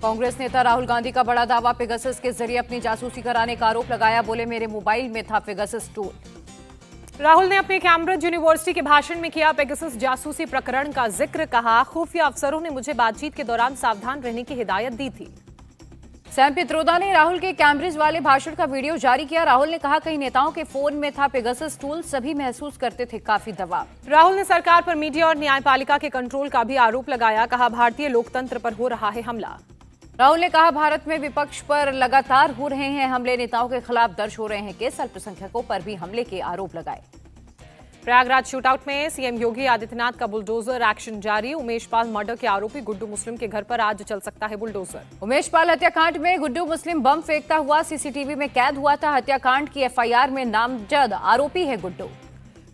कांग्रेस नेता राहुल गांधी का बड़ा दावा, पेगासस के जरिए अपनी जासूसी कराने का आरोप लगाया। बोले, मेरे मोबाइल में था पेगासस टूल। राहुल ने अपने कैम्ब्रिज यूनिवर्सिटी के भाषण में किया पेगासस जासूसी प्रकरण का जिक्र। कहा, खुफिया अफसरों ने मुझे बातचीत के दौरान सावधान रहने की हिदायत दी थी। सैम पित्रोदा ने राहुल के कैम्ब्रिज वाले भाषण का वीडियो जारी किया। राहुल ने कहा, कई नेताओं के फोन में था पेगासस टूल, सभी महसूस करते थे काफी दबाव। राहुल ने सरकार पर मीडिया और न्यायपालिका के कंट्रोल का भी आरोप लगाया। कहा, भारतीय लोकतंत्र पर हो रहा है हमला। राहुल ने कहा, भारत में विपक्ष पर लगातार हो रहे हैं हमले, नेताओं के खिलाफ दर्ज हो रहे हैं केस, अल्पसंख्यकों पर भी हमले के आरोप लगाए। प्रयागराज शूटआउट में सीएम योगी आदित्यनाथ का बुलडोजर एक्शन जारी। उमेश पाल मर्डर के आरोपी गुड्डू मुस्लिम के घर पर आज चल सकता है बुलडोजर। उमेश पाल हत्याकांड में गुड्डू मुस्लिम बम फेंकता हुआ सीसीटीवी में कैद हुआ था। हत्याकांड की एफआईआर में नामजद आरोपी है गुड्डू।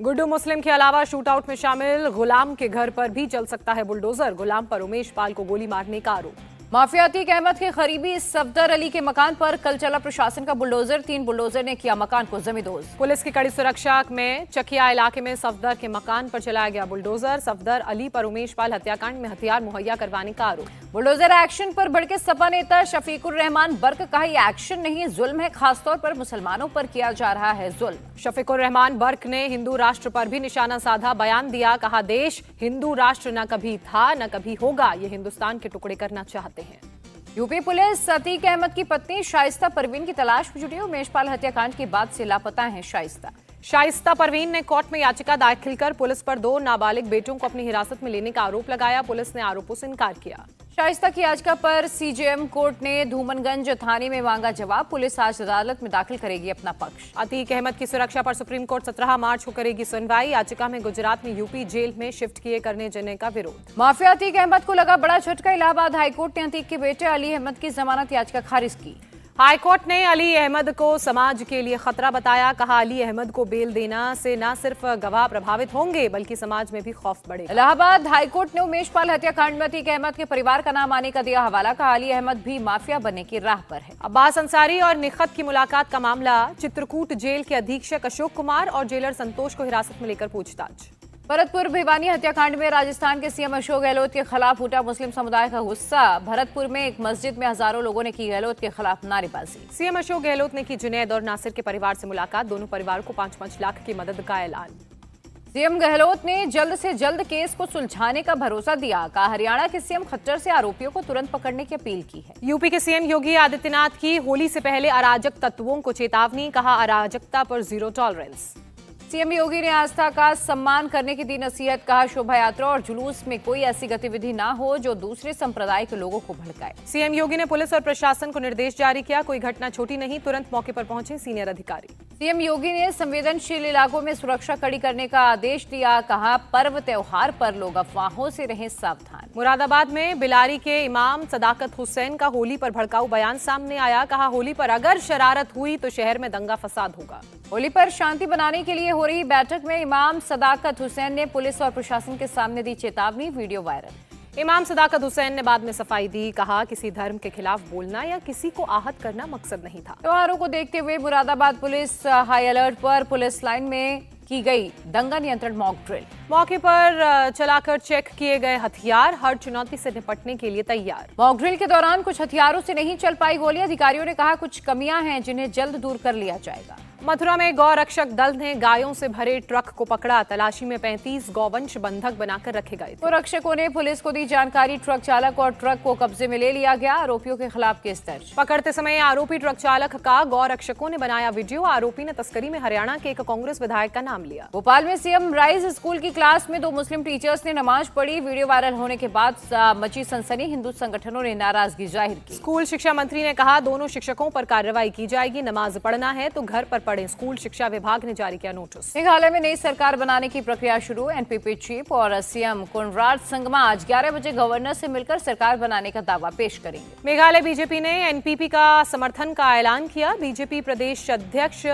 गुड्डू मुस्लिम के अलावा शूटआउट में शामिल गुलाम के घर पर भी चल सकता है बुलडोजर। गुलाम पर उमेश पाल को गोली मारने का आरोप। माफिया अतीक अहमद के करीबी सफदर अली के मकान पर कल चला प्रशासन का बुलडोजर। 3 बुलडोजर ने किया मकान को जमींदोज। पुलिस की कड़ी सुरक्षा में चकिया इलाके में सफदर के मकान पर चलाया गया बुलडोजर। सफदर अली पर उमेश पाल हत्याकांड में हथियार मुहैया करवाने का आरोप। बुलडोजर एक्शन पर भड़के सपा नेता शफीकुर रहमान बर्क। कहा, यह एक्शन नहीं, जुल्म है, खासतौर पर मुसलमानों पर किया जा रहा है जुल्म। शफीकुर रहमान बर्क ने हिंदू राष्ट्र पर भी निशाना साधा, बयान दिया। कहा, देश हिंदू राष्ट्र न कभी था न कभी होगा, ये हिंदुस्तान के टुकड़े करना चाहते हैं। यूपी पुलिस अतीक अहमद की पत्नी शाइस्ता परवीन की तलाश में जुटी। उमेश पाल हत्याकांड के बाद से लापता हैं शाइस्ता परवीन ने कोर्ट में याचिका दाखिल कर पुलिस पर 2 नाबालिग बेटों को अपनी हिरासत में लेने का आरोप लगाया। पुलिस ने आरोपों से इनकार किया। शाइस्ता की याचिका पर सीजेएम कोर्ट ने धूमनगंज थाने में मांगा जवाब। पुलिस आज अदालत में दाखिल करेगी अपना पक्ष। अतीक अहमद की सुरक्षा पर सुप्रीम कोर्ट 17 मार्च को करेगी सुनवाई। याचिका में गुजरात में यूपी जेल में शिफ्ट किए करने जाने का विरोध। माफिया अतीक अहमद को लगा बड़ा झटका। इलाहाबाद हाईकोर्ट ने अतीक के बेटे अली अहमद की जमानत याचिका खारिज की। हाईकोर्ट ने अली अहमद को समाज के लिए खतरा बताया। कहा, अली अहमद को बेल देना से न सिर्फ गवाह प्रभावित होंगे बल्कि समाज में भी खौफ बढ़ेगा। इलाहाबाद हाईकोर्ट ने उमेश पाल हत्याकांड में अतीक अहमद के परिवार का नाम आने का दिया हवाला। कहा, अली अहमद भी माफिया बनने की राह पर है। अब्बास अंसारी और निखत की मुलाकात का मामला। चित्रकूट जेल के अधीक्षक अशोक कुमार और जेलर संतोष को हिरासत में लेकर पूछताछ। भरतपुर भिवानी हत्याकांड में राजस्थान के सीएम अशोक गहलोत के खिलाफ उठा मुस्लिम समुदाय का गुस्सा। भरतपुर में एक मस्जिद में हजारों लोगों ने की गहलोत के खिलाफ नारेबाजी। सीएम अशोक गहलोत ने की जुनैद और नासिर के परिवार से मुलाकात। दोनों परिवारों को 5-5 लाख की मदद का ऐलान। सीएम गहलोत ने जल्द से जल्द केस को सुलझाने का भरोसा दिया। कहा, हरियाणा के सीएम खच्चर से आरोपियों को तुरंत पकड़ने की अपील की है। यूपी के सीएम योगी आदित्यनाथ की होली से पहले अराजक तत्वों को चेतावनी। कहा, अराजकता पर जीरो टॉलरेंस। सीएम योगी ने आस्था का सम्मान करने की दी नसीहत। कहा, शोभा यात्रा और जुलूस में कोई ऐसी गतिविधि ना हो जो दूसरे संप्रदाय के लोगों को भड़काए। सीएम योगी ने पुलिस और प्रशासन को निर्देश जारी किया। कोई घटना छोटी नहीं, तुरंत मौके पर पहुंचे सीनियर अधिकारी। सीएम योगी ने संवेदनशील इलाकों में सुरक्षा कड़ी करने का आदेश दिया। कहा, पर्व त्योहार पर लोग अफवाहों से रहें सावधान। मुरादाबाद में बिलारी के इमाम सदाकत हुसैन का होली पर भड़काऊ बयान सामने आया। कहा, होली पर अगर शरारत हुई तो शहर में दंगा फसाद होगा। होली पर शांति बनाने के लिए हो रही बैठक में इमाम सदाकत हुसैन ने पुलिस और प्रशासन के सामने दी चेतावनी। Video viral. इमाम सदाकत हुसैन ने बाद में सफाई दी। कहा, किसी धर्म के खिलाफ बोलना या किसी को आहत करना मकसद नहीं था। त्योहारों को देखते हुए मुरादाबाद पुलिस हाई अलर्ट पर। पुलिस लाइन में की गई दंगा नियंत्रण मॉक ड्रिल। मौके पर चलाकर चेक किए गए हथियार। हर चुनौती से निपटने के लिए तैयार। मॉक ड्रिल के दौरान कुछ हथियारों से नहीं चल पाई गोली। अधिकारियों ने कहा, कुछ कमियां हैं जिन्हें जल्द दूर कर लिया जाएगा। मथुरा में गौ रक्षक दल ने गायों से भरे ट्रक को पकड़ा। तलाशी में 35 गौवंश बंधक बनाकर रखे गए थे। गौ रक्षकों ने पुलिस को दी जानकारी। ट्रक चालक और ट्रक को कब्जे में ले लिया गया। आरोपियों के खिलाफ केस दर्ज। पकड़ते समय आरोपी ट्रक चालक का गौ रक्षकों ने बनाया वीडियो। आरोपी ने तस्करी में हरियाणा के एक कांग्रेस विधायक का नाम लिया। भोपाल में सीएम राइज स्कूल की क्लास में 2 मुस्लिम टीचर्स ने नमाज पढ़ी। वीडियो वायरल होने के बाद मची सनसनी। हिंदू संगठनों ने नाराजगी जाहिर की। स्कूल शिक्षा मंत्री ने कहा, दोनों शिक्षकों पर कार्रवाई की जाएगी। नमाज पढ़ना है तो घर पर पढ़ें। स्कूल शिक्षा विभाग ने जारी किया नोटिस। मेघालय में नई सरकार बनाने की प्रक्रिया शुरू। एनपीपी चीफ और सीएम कोनराड संगमा आज 11 बजे गवर्नर से मिलकर सरकार बनाने का दावा पेश करेंगे। मेघालय बीजेपी ने एनपीपी का समर्थन का ऐलान किया। बीजेपी प्रदेश अध्यक्ष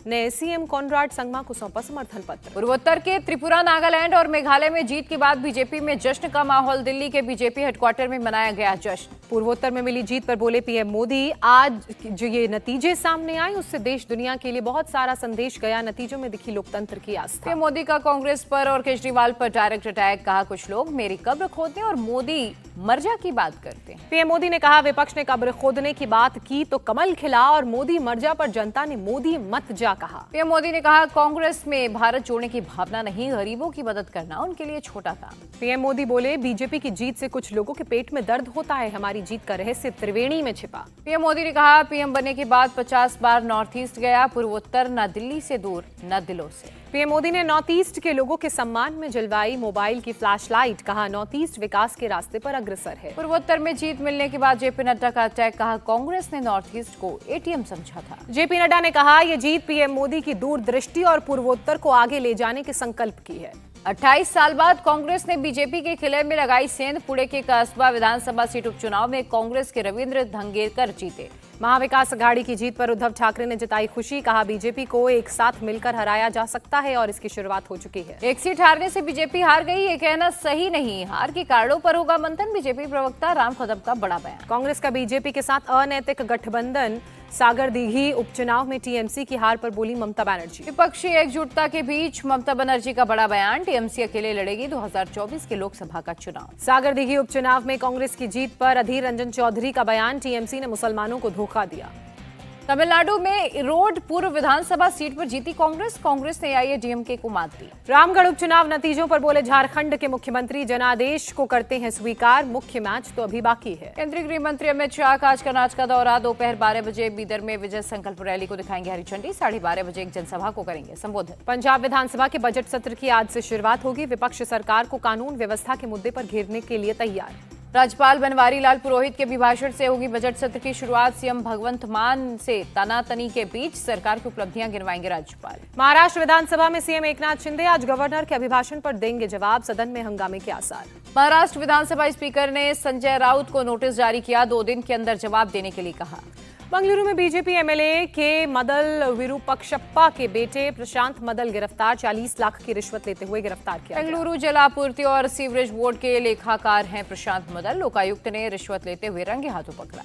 ने सीएम कोनराड संगमा को सौंपा समर्थन पत्र। पूर्वोत्तर के त्रिपुरा, नागालैंड और मेघालय में जीत के बाद बीजेपी में जश्न का माहौल। दिल्ली के बीजेपी हेडक्वार्टर में मनाया गया जश्न। पूर्वोत्तर में मिली जीत पर बोले पीएम मोदी, आज जो ये नतीजे सामने आए उससे देश दुनिया के लिए बहुत सारा संदेश गया। नतीजों में दिखी लोकतंत्र की आस्था। पीएम मोदी का कांग्रेस पर और केजरीवाल पर डायरेक्ट अटैक। कहा, कुछ लोग मेरी कब्र खोदने और मोदी मर्जा की बात करते हैं। पीएम मोदी ने कहा, विपक्ष ने कब्र खोदने की बात की तो कमल खिला और मोदी मर्जा पर जनता ने मोदी मत जा कहा। पीएम मोदी ने कहा, कांग्रेस में भारत जोड़ने की भावना नहीं, गरीबों की मदद करना उनके लिए छोटा काम। पीएम मोदी बोले, बीजेपी की जीत से कुछ लोगों के पेट में दर्द होता है, हमारी जीत का रहस्य त्रिवेणी में छिपा। पीएम मोदी ने कहा, पीएम बनने के बाद 50 बार नॉर्थ ईस्ट गया, पूर्वोत्तर न दिल्ली से दूर न दिलों से। पीएम मोदी ने नॉर्थ ईस्ट के लोगों के सम्मान में जलवाई मोबाइल की फ्लैशलाइट, कहा नॉर्थ ईस्ट विकास के रास्ते पर अग्रसर है। पूर्वोत्तर में जीत मिलने के बाद जेपी नड्डा का अटैक, कहा कांग्रेस ने नॉर्थ ईस्ट को एटीएम समझा था। जेपी नड्डा ने कहा, यह जीत पीएम मोदी की दूरदृष्टि और पूर्वोत्तर को आगे ले जाने के संकल्प की है। 28 साल बाद कांग्रेस ने बीजेपी के किले में लगाई सेंध। पुणे के कस्बा विधानसभा सीट उपचुनाव में कांग्रेस के रविंद्र धंगेकर जीते। महाविकास अघाड़ी की जीत पर उद्धव ठाकरे ने जताई खुशी, कहा बीजेपी को एक साथ मिलकर हराया जा सकता है और इसकी शुरुआत हो चुकी है। एक सीट हारने से बीजेपी हार गई, ये कहना सही नहीं, हार के कारणों पर होगा मंथन। बीजेपी प्रवक्ता राम कदम का बड़ा बयान। कांग्रेस का बीजेपी के साथ अनैतिक गठबंधन, सागर दीघी उपचुनाव में टीएमसी की हार पर बोली ममता बनर्जी। विपक्षी एकजुटता के बीच ममता बनर्जी का बड़ा बयान, टीएमसी अकेले लड़ेगी 2024 के लोकसभा का चुनाव। सागर दीघी उपचुनाव में कांग्रेस की जीत पर अधीर रंजन चौधरी का बयान, टीएमसी ने मुसलमानों को धोखा दिया। तमिलनाडु में रोड पूर्व विधानसभा सीट पर जीती कांग्रेस ने एआईएडीएमके को मात दी। रामगढ़ उपचुनाव नतीजों पर बोले झारखंड के मुख्यमंत्री, जनादेश को करते हैं स्वीकार, मुख्य मैच तो अभी बाकी है। केंद्रीय गृह मंत्री अमित शाह का आज कर्नाटक का दौरा, दोपहर 12 बजे बीदर में विजय संकल्प रैली को दिखाएंगे हरी झंडी, 12:30 बजे एक जनसभा को करेंगे संबोधित। पंजाब विधानसभा के बजट सत्र की आज से शुरुआत होगी, विपक्ष सरकार को कानून व्यवस्था के मुद्दे पर घेरने के लिए तैयार। राज्यपाल बनवारी लाल पुरोहित के अभिभाषण से होगी बजट सत्र की शुरुआत, सीएम भगवंत मान से तनातनी के बीच सरकार की उपलब्धियां गिनवाएंगे राज्यपाल। महाराष्ट्र विधानसभा में सीएम एकनाथ शिंदे आज गवर्नर के अभिभाषण पर देंगे जवाब, सदन में हंगामे के आसार। महाराष्ट्र विधानसभा स्पीकर ने संजय राउत को नोटिस जारी किया, 2 दिन के अंदर जवाब देने के लिए कहा। बंगलुरु में बीजेपी एमएलए के मदल विरूपक्षप्पा के बेटे प्रशांत मदल गिरफ्तार, 40 लाख की रिश्वत लेते हुए गिरफ्तार किया। बेंगलुरु जल आपूर्ति और सीवरेज बोर्ड के लेखाकार हैं प्रशांत मदल, लोकायुक्त ने रिश्वत लेते हुए रंगे हाथों पकड़ा।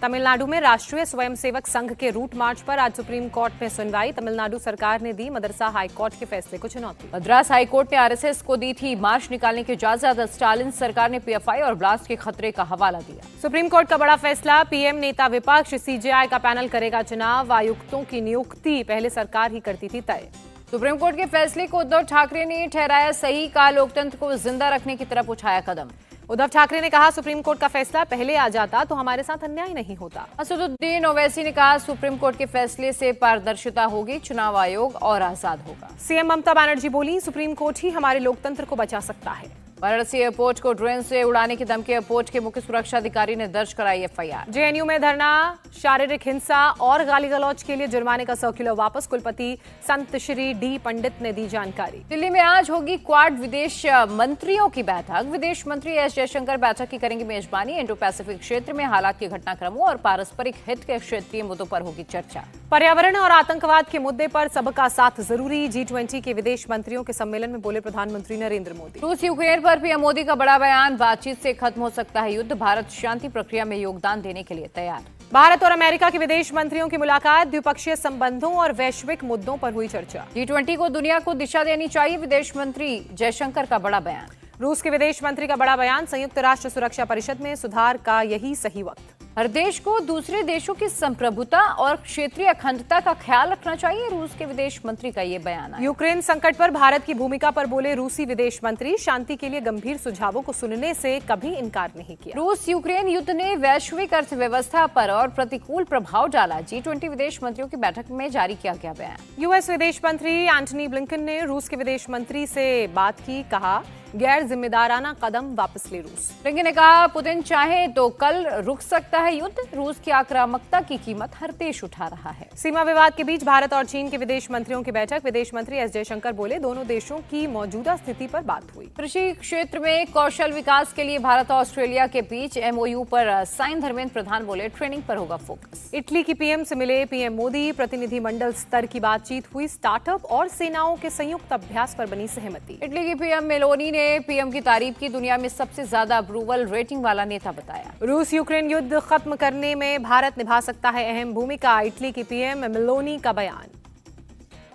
तमिलनाडु में राष्ट्रीय स्वयंसेवक संघ के रूट मार्च पर आज सुप्रीम कोर्ट में सुनवाई, तमिलनाडु सरकार ने दी मदरसा हाईकोर्ट के फैसले को चुनौती। मद्रास हाईकोर्ट ने आरएसएस को दी थी मार्च निकालने की इजाजत, स्टालिन सरकार ने पीएफआई और ब्लास्ट के खतरे का हवाला दिया। सुप्रीम कोर्ट का बड़ा फैसला, पीएम नेता विपक्ष, सीजेआई का पैनल करेगा चुनाव, आयुक्तों की नियुक्ति पहले सरकार ही करती थी तय। सुप्रीम कोर्ट के फैसले को उद्धव ठाकरे ने ठहराया सही, कहा लोकतंत्र को जिंदा रखने की तरफ उठाया कदम। उद्धव ठाकरे ने कहा, सुप्रीम कोर्ट का फैसला पहले आ जाता तो हमारे साथ अन्याय नहीं होता। असदुद्दीन ओवैसी ने कहा, सुप्रीम कोर्ट के फैसले से पारदर्शिता होगी, चुनाव आयोग और आजाद होगा। सीएम ममता बनर्जी बोली, सुप्रीम कोर्ट ही हमारे लोकतंत्र को बचा सकता है। वाराणसी एयरपोर्ट को ड्रोन से उड़ाने की धमकी, एयरपोर्ट के मुख्य सुरक्षा अधिकारी ने दर्ज कराई एफआईआर। जेएनयू में धरना, शारीरिक हिंसा और गाली गलौज के लिए जुर्माने का सर्कुलर वापस, कुलपति संत श्री डी पंडित ने दी जानकारी। दिल्ली में आज होगी क्वाड विदेश मंत्रियों की बैठक, विदेश मंत्री एस जयशंकर बैठक की करेंगे मेजबानी। इंडो पैसिफिक क्षेत्र में हालात के घटनाक्रमों और पारस्परिक हित के क्षेत्रीय मुद्दों पर होगी चर्चा। पर्यावरण और आतंकवाद के मुद्दे पर सबका साथ जरूरी, G20 के विदेश मंत्रियों के सम्मेलन में बोले प्रधानमंत्री नरेंद्र मोदी। रूस यूक्रेन पर पीएम मोदी का बड़ा बयान, बातचीत से खत्म हो सकता है युद्ध, भारत शांति प्रक्रिया में योगदान देने के लिए तैयार। भारत और अमेरिका के विदेश मंत्रियों की मुलाकात, द्विपक्षीय संबंधों और वैश्विक मुद्दों पर हुई चर्चा। G20 को दुनिया को दिशा देनी चाहिए, विदेश मंत्री जयशंकर का बड़ा बयान। रूस के विदेश मंत्री का बड़ा बयान, संयुक्त राष्ट्र सुरक्षा परिषद में सुधार का यही सही वक्त। हर देश को दूसरे देशों की संप्रभुता और क्षेत्रीय अखंडता का ख्याल रखना चाहिए, रूस के विदेश मंत्री का ये बयान है। यूक्रेन संकट पर भारत की भूमिका पर बोले रूसी विदेश मंत्री, शांति के लिए गंभीर सुझावों को सुनने से कभी इनकार नहीं किया। रूस यूक्रेन युद्ध ने वैश्विक अर्थव्यवस्था पर और प्रतिकूल प्रभाव डाला, G20 विदेश मंत्रियों की बैठक में जारी किया गया बयान। यूएस विदेश मंत्री एंटनी ब्लिंकन ने रूस के विदेश मंत्री से बात की, कहा गैर जिम्मेदाराना कदम वापस ले रूस। ब्लिंकन ने कहा, पुतिन चाहे तो कल रुक सकता है युद्ध, रूस की आक्रामकता की कीमत हर देश उठा रहा है। सीमा विवाद के बीच भारत और चीन के विदेश मंत्रियों की बैठक, विदेश मंत्री एस जयशंकर बोले दोनों देशों की मौजूदा स्थिति पर बात हुई। कृषि क्षेत्र में कौशल विकास के लिए भारत और ऑस्ट्रेलिया के बीच MOU पर साइन, धर्मेंद्र प्रधान बोले ट्रेनिंग पर होगा फोकस। इटली की पीएम से मिले पीएम मोदी, प्रतिनिधिमंडल स्तर की बातचीत हुई, स्टार्टअप और सेनाओं के संयुक्त अभ्यास पर बनी सहमति। इटली की पीएम मेलोनी ने पीएम की तारीफ की, दुनिया में सबसे ज्यादा अप्रूवल रेटिंग वाला नेता बताया। रूस यूक्रेन युद्ध खत्म करने में भारत निभा सकता है अहम भूमिका, इटली की पीएम मेलोनी का बयान।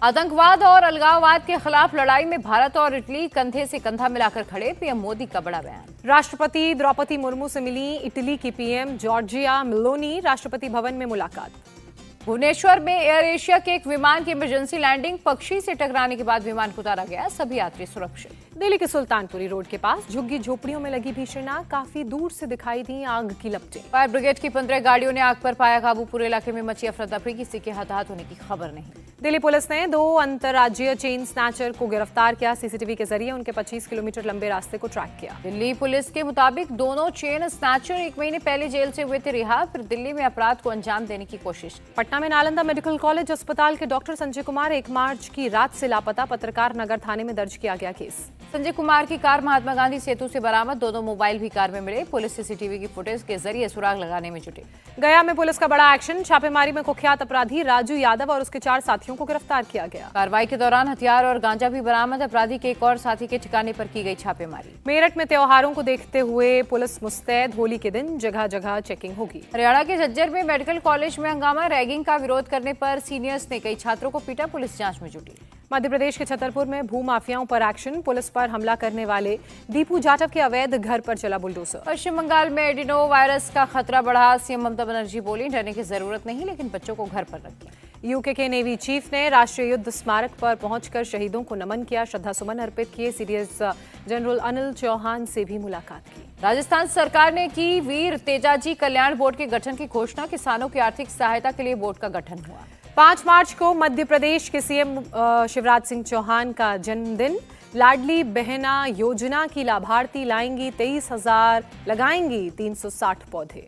आतंकवाद और अलगाववाद के खिलाफ लड़ाई में भारत और इटली कंधे से कंधा मिलाकर खड़े, पीएम मोदी का बड़ा बयान। राष्ट्रपति द्रौपदी मुर्मू से मिली इटली की PM Giorgia Meloni, Rashtrapati Bhavan में मुलाकात। भुवनेश्वर में एयर एशिया के एक विमान की इमरजेंसी लैंडिंग, पक्षी से टकराने के बाद विमान को उतारा गया, सभी यात्री सुरक्षित। दिल्ली के सुल्तानपुरी रोड के पास झुग्गी झोपड़ियों में लगी भीषण आग, काफी दूर से दिखाई दी आग की लपटें। फायर ब्रिगेड की 15 गाड़ियों ने आग पर पाया काबू, पूरे इलाके में मची अफरा तफरी, किसी के हताहत होने की खबर नहीं। दिल्ली पुलिस ने 2 अंतर्राज्यीय चेन स्नैचर को गिरफ्तार किया, सीसीटीवी के जरिए उनके 25 किलोमीटर लंबे रास्ते को ट्रैक किया। दिल्ली पुलिस के मुताबिक दोनों चेन स्नैचर 1 महीने पहले जेल से हुए थे रिहा, फिर दिल्ली में अपराध को अंजाम देने की कोशिश की। पटना में नालंदा मेडिकल कॉलेज अस्पताल के डॉक्टर संजय कुमार 1 मार्च की रात से लापता, पत्रकार नगर थाने में दर्ज किया गया केस। संजय कुमार की कार महात्मा गांधी सेतु से बरामद, 2 मोबाइल भी कार में मिले, पुलिस सीसीटीवी की फुटेज के जरिए सुराग लगाने में जुटी। गया में पुलिस का बड़ा एक्शन, छापेमारी में कुख्यात अपराधी राजू यादव और उसके 4 साथियों को गिरफ्तार किया गया। कार्रवाई के दौरान हथियार और गांजा भी बरामद, अपराधी के एक और साथी के ठिकाने पर की गई छापेमारी। मेरठ में त्योहारों को देखते हुए पुलिस मुस्तैद, होली के दिन जगह जगह चेकिंग होगी। हरियाणा के झज्जर में मेडिकल कॉलेज में हंगामा, रैगिंग का विरोध करने पर सीनियर्स ने कई छात्रों को पीटा, पुलिस जांच में जुटी। मध्य प्रदेश के छतरपुर में भूमाफियाओं पर एक्शन, पुलिस पर हमला करने वाले दीपू जाटव के अवैध घर पर चला बुलडोजर। पश्चिम बंगाल में एडिनो वायरस का खतरा बढ़ा, सीएम ममता बनर्जी बोली डरने की जरूरत नहीं, लेकिन बच्चों को घर पर रखें। यूके के नेवी चीफ ने राष्ट्रीय युद्ध स्मारक पर पहुंचकर शहीदों को नमन किया, श्रद्धासुमन अर्पित किए, सीडीएस जनरल अनिल चौहान से भी मुलाकात की। राजस्थान सरकार ने की वीर तेजाजी कल्याण बोर्ड के गठन की घोषणा, किसानों की आर्थिक सहायता के लिए बोर्ड का गठन हुआ। 5 मार्च को मध्य प्रदेश के सीएम शिवराज सिंह चौहान का जन्मदिन, लाडली बहना योजना की लाभार्थी लाएंगी 23,000, लगाएंगी 360 पौधे।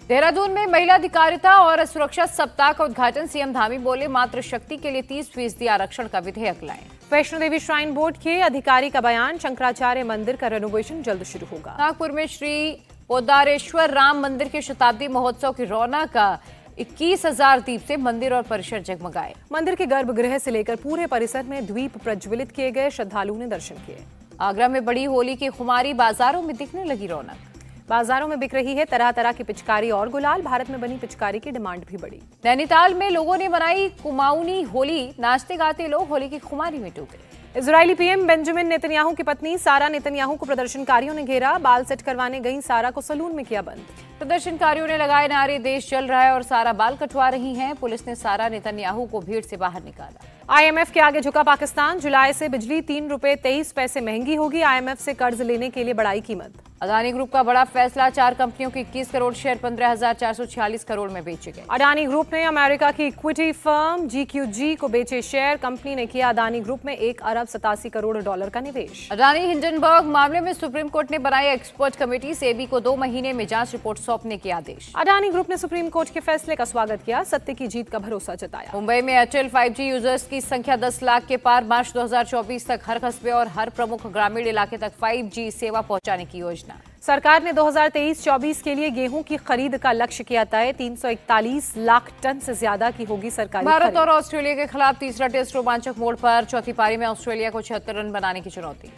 देहरादून में महिला अधिकारिता और सुरक्षा सप्ताह का उद्घाटन, सीएम धामी बोले मातृ शक्ति के लिए 30% आरक्षण का विधेयक लाएं। वैष्णो देवी श्राइन बोर्ड के अधिकारी का बयान, शंकराचार्य मंदिर का रेनोवेशन जल्द शुरू होगा। नागपुर में श्री पोदारेश्वर राम मंदिर के शताब्दी महोत्सव की रौनक, 21,000 दीप से मंदिर और परिसर जगमगाए। मंदिर के गर्भगृह से लेकर पूरे परिसर में द्वीप प्रज्वलित किए गए, श्रद्धालुओं ने दर्शन किए। आगरा में बड़ी होली की खुमारी, बाजारों में दिखने लगी रौनक। बाजारों में बिक रही है तरह तरह की पिचकारी और गुलाल, भारत में बनी पिचकारी की डिमांड भी बढ़ी। नैनीताल में लोगों ने मनाई कुमाऊनी होली, नाचते गाते लोग होली की खुमारी में डूबे। इजरायली पीएम बेंजामिन नेतन्याहू की पत्नी सारा नेतन्याहू को प्रदर्शनकारियों ने घेरा, बाल सेट करवाने गई सारा को सलून में किया बंद। प्रदर्शनकारियों ने लगाए नारे, देश जल रहा है और सारा बाल कटवा रही हैं, पुलिस ने सारा नेतन्याहू को भीड़ से बाहर निकाला। आईएमएफ के आगे झुका पाकिस्तान, जुलाई से बिजली 3 रुपए 23 पैसे महंगी होगी, आईएमएफ से कर्ज लेने के लिए बढ़ाई कीमत। अदानी ग्रुप का बड़ा फैसला, 4 कंपनियों के 21 करोड़ शेयर 15,446 करोड़ में बेचे गए। अडानी ग्रुप ने अमेरिका की इक्विटी फर्म GQG को बेचे शेयर, कंपनी ने किया अदानी ग्रुप में $1 अरब 87 करोड़ का निवेश। अडानी हिंडनबर्ग मामले में सुप्रीम कोर्ट ने बनाई एक्सपर्ट कमेटी, सेबी को 2 महीने में जांच रिपोर्ट सौंपने के आदेश। अडानी ग्रुप ने सुप्रीम कोर्ट के फैसले का स्वागत किया, सत्य की जीत का भरोसा जताया। मुंबई में एयरटेल 5G यूजर्स की संख्या 10 लाख के पार, मार्च 2024 तक हर कस्बे और हर प्रमुख ग्रामीण इलाके तक 5G सेवा पहुंचाने की योजना। सरकार ने 2023-24 के लिए गेहूं की खरीद का लक्ष्य किया तय, 341 लाख टन से ज्यादा की होगी सरकारी भारत खरीद। और ऑस्ट्रेलिया के खिलाफ तीसरा टेस्ट रोमांचक मोड़ पर, चौथी पारी में ऑस्ट्रेलिया को 76 रन बनाने की चुनौती।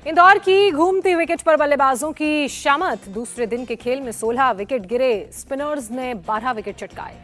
इंदौर की घूमती विकेट पर बल्लेबाजों की शामत, दूसरे दिन के खेल में 16 विकेट गिरे, स्पिनर्स ने 12 विकेट चटकाए।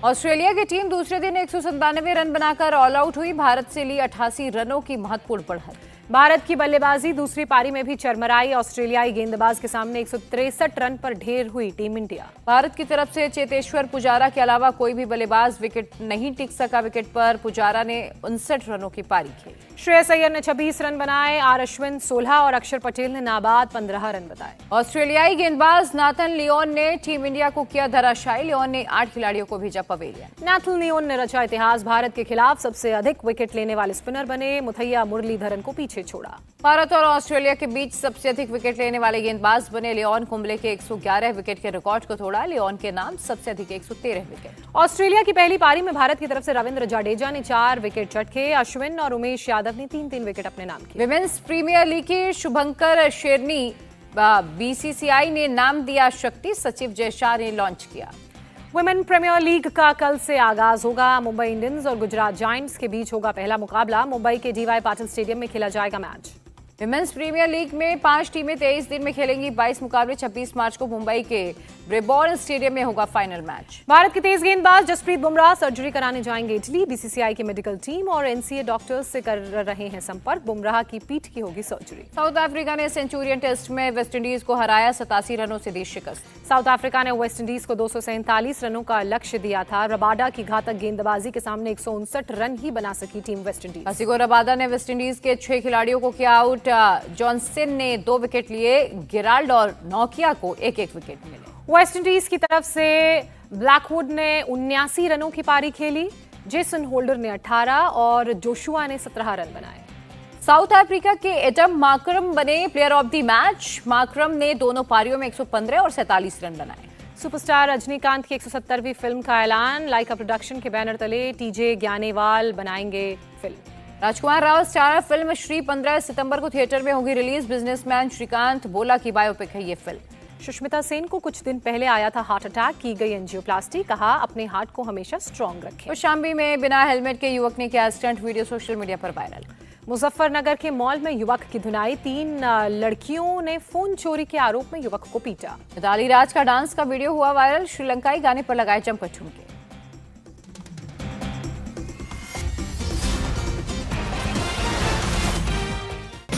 ऑस्ट्रेलिया की टीम दूसरे दिन 197 रन बनाकर ऑल आउट हुई, भारत से ली 88 रनों की महत्वपूर्ण बढ़त। भारत की बल्लेबाजी दूसरी पारी में भी चरमराई, ऑस्ट्रेलियाई गेंदबाज के सामने 163 रन पर ढेर हुई टीम इंडिया। भारत की तरफ से चेतेश्वर पुजारा के अलावा कोई भी बल्लेबाज विकेट नहीं टिक सका, विकेट पर पुजारा ने 59 रनों की पारी खेली। श्रेयस अय्यर ने 26 रन बनाए, आर अश्विन 16 और अक्षर पटेल ने नाबाद 15 रन बताए। ऑस्ट्रेलियाई गेंदबाज नाथन लियोन ने टीम इंडिया को किया धराशायी, लियोन ने 8 खिलाड़ियों को भेजा पवेलियन। नाथन लियोन ने रचा इतिहास, भारत के खिलाफ सबसे अधिक विकेट लेने वाले स्पिनर बने, मुथैया मुरलीधरन को पीछे छोड़ा। भारत और ऑस्ट्रेलिया के बीच सबसे अधिक विकेट लेने वाले गेंदबाज बने लियोन, कुंबले के 111 विकेट के रिकॉर्ड को तोड़ा, लियोन के नाम सबसे अधिक 113 विकेट। ऑस्ट्रेलिया की पहली पारी में भारत की तरफ से रविंद्र जडेजा ने 4 विकेट चटके, अश्विन और उमेश यादव ने 3-3 विकेट अपने नाम किए। विमेंस प्रीमियर लीग की शुभंकर शेरनी, बीसीसीआई ने नाम दिया शक्ति, सचिव जयशाह ने लॉन्च किया। वुमेन प्रीमियर लीग का कल से आगाज होगा, मुंबई इंडियंस और गुजरात जायंट्स के बीच होगा पहला मुकाबला, मुंबई के DY पाटिल स्टेडियम में खेला जाएगा मैच। विमेंस प्रीमियर लीग में 5 टीमें 23 दिन में खेलेंगी 22 मुकाबले। 26 मार्च को मुंबई के ब्रेबॉर्न स्टेडियम में होगा फाइनल मैच। भारत के तेज गेंदबाज जसप्रीत बुमराह सर्जरी कराने जाएंगे इटली। बीसीसीआई की मेडिकल टीम और एनसीए डॉक्टर्स से कर रहे हैं संपर्क। बुमराह की पीठ की होगी सर्जरी। साउथ अफ्रीका ने सेंचुरियन टेस्ट में वेस्टइंडीज को हराया। 87 रनों से दी शिकस्त। साउथ अफ्रीका ने वेस्टइंडीज को 247 रनों का लक्ष्य दिया था। रबाडा की घातक गेंदबाजी के सामने 159 रन ही बना सकी टीम वेस्टइंडीज। हसीको रबादा ने वेस्टइंडीज के 6 खिलाड़ियों को किया आउट। जॉनसन ने 2 विकेट लिए। गिराल्ड और नोकिया को 1-1 विकेट मिले। वेस्टइंडीज की तरफ से ब्लैकवुड ने 79 रनों की पारी खेली। जेसन होल्डर ने 18 और जोशुआ ने 17 रन बनाए। साउथ अफ्रीका के एडम मार्करम बने player of the match. Markram ने दोनों पारियों में 115 और 47 रन बनाए। सुपरस्टार रजनीकांत की 170वीं फिल्म का ऐलान। लाइका प्रोडक्शन के बैनर तले टीजे ज्ञानेवाल बनाएंगे फिल्म। राजकुमार राव स्टारर फिल्म श्री 15 सितंबर को थिएटर में होगी रिलीज। बिजनेसमैन श्रीकांत बोला की बायोपिक है ये फिल्म। सुष्मिता सेन को कुछ दिन पहले आया था हार्ट अटैक। की गई एंजियोप्लास्टी। कहा अपने हार्ट को हमेशा स्ट्रॉन्ग रखें। कौशाम्बी में बिना हेलमेट के युवक ने किया स्टंट। वीडियो सोशल मीडिया पर वायरल। मुजफ्फरनगर के मॉल में युवक की धुनाई। 3 लड़कियों ने फोन चोरी के आरोप में युवक को पीटा। मिताली राज का डांस का वीडियो हुआ वायरल। श्रीलंकाई गाने पर लगाए जमकर ठुमके।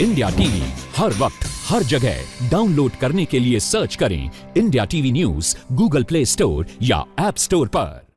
इंडिया टीवी हर वक्त हर जगह डाउनलोड करने के लिए सर्च करें India TV news Google play store या ऐप स्टोर पर।